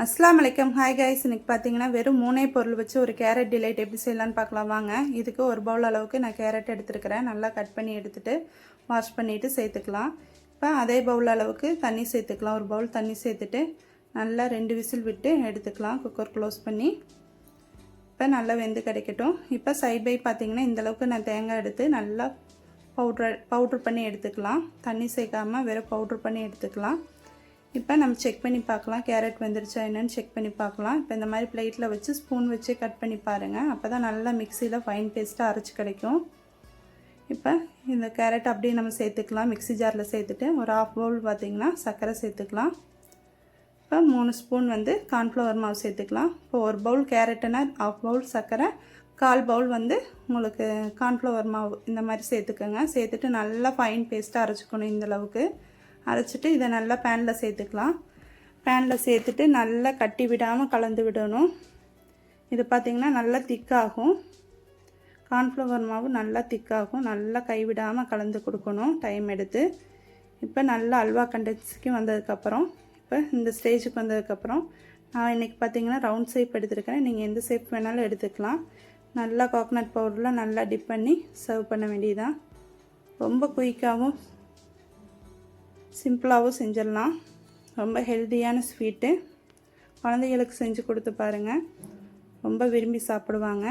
அஸ்ஸலாமு அலைக்கும். Hi guys, இன்றைக்கி பார்த்தீங்கன்னா வெறும் 3 பொருள் வச்சு ஒரு கேரட் டிலைட் எப்படி செய்யலான்னு பார்க்கலாம் வாங்க. இதுக்கு ஒரு பவுல் அளவுக்கு நான் கேரட் எடுத்துருக்கிறேன். நல்லா கட் பண்ணி எடுத்துகிட்டு வாஷ் பண்ணிவிட்டு சேர்த்துக்கலாம். இப்போ அதே பவுல் அளவுக்கு தண்ணி சேர்த்துக்கலாம். ஒரு பவுல் தண்ணி சேர்த்துட்டு நல்லா 2 விசில் விட்டு எடுத்துக்கலாம். குக்கர் க்ளோஸ் பண்ணி இப்போ நல்லா வெந்து கிடைக்கட்டும். இப்போ சைட் பை பார்த்திங்கன்னா இந்தளவுக்கு நான் தேங்காய் எடுத்து நல்லா பவுட்ரு பண்ணி எடுத்துக்கலாம். தண்ணி சேர்க்காமல் வெறும் பவுட்ரு பண்ணி எடுத்துக்கலாம். இப்போ நம்ம செக் பண்ணி பார்க்கலாம், கேரட் வெந்துருச்சா என்னன்னு செக் பண்ணி பார்க்கலாம். இப்போ இந்த மாதிரி பிளேட்டில் வச்சு ஸ்பூன் வச்சு கட் பண்ணி பாருங்கள். அப்போ தான் நல்லா மிக்சியில் ஃபைன் பேஸ்ட்டாக அரைச்சி கிடைக்கும். இப்போ இந்த கேரட் அப்படியே நம்ம சேர்த்துக்கலாம். மிக்சி ஜாரில் சேர்த்துட்டு ஒரு ஆஃப் பவுல் பார்த்திங்கன்னா சர்க்கரை சேர்த்துக்கலாம். இப்போ 3 ஸ்பூன் கார்ன்ஃப்ளவர் மாவு சேர்த்துக்கலாம். இப்போ ஒரு பவுல் கேரட்டுன்னா ஆஃப் பவுல் சர்க்கரை, 1/4 பவுல் உங்களுக்கு கார்ன்ஃப்ளவர் மாவு இந்த மாதிரி சேர்த்துக்கோங்க. சேர்த்துட்டு நல்லா ஃபைன் பேஸ்ட்டாக அரைச்சிக்கணும். இந்தளவுக்கு அரைச்சிட்டு இதை நல்லா பேனில் சேர்த்துக்கலாம். பேனில் சேர்த்துட்டு நல்லா கட்டி விடாமல் கலந்து விடணும். இது பார்த்திங்கன்னா நல்லா திக்காகும். கார்ன்ஃப்ளவர் மாவு நல்லா திக்காகும். நல்லா கைவிடாமல் கலந்து கொடுக்கணும் டைம் எடுத்து. இப்போ நல்லா அல்வா கண்டன்சிக்கு வந்ததுக்கப்புறம் இப்போ இந்த ஸ்டேஜுக்கு வந்ததுக்கப்புறம் நான் இன்றைக்கி பார்த்திங்கன்னா ரவுண்ட் ஷேப் எடுத்துருக்கிறேன். நீங்கள் எந்த ஷேப் வேணாலும் எடுத்துக்கலாம். நல்லா கோகனட் பவுடரில் நல்லா டிப் பண்ணி சர்வ் பண்ண வேண்டியதுதான். ரொம்ப குயிக்காகவும் சிம்பிளாகவும் செஞ்சிடலாம். ரொம்ப ஹெல்த்தியான ஸ்வீட்டு. குழந்தைகளுக்கு செஞ்சு கொடுத்து பாருங்கள், ரொம்ப விரும்பி சாப்பிடுவாங்க.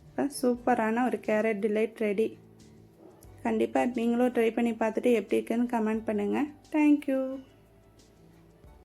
இப்போ சூப்பரான ஒரு கேரட் டிலைட் ரெடி. கண்டிப்பாக நீங்களும் ட்ரை பண்ணி பார்த்துட்டு எப்படி இருக்குன்னு கமெண்ட் பண்ணுங்கள். தேங்க்யூ.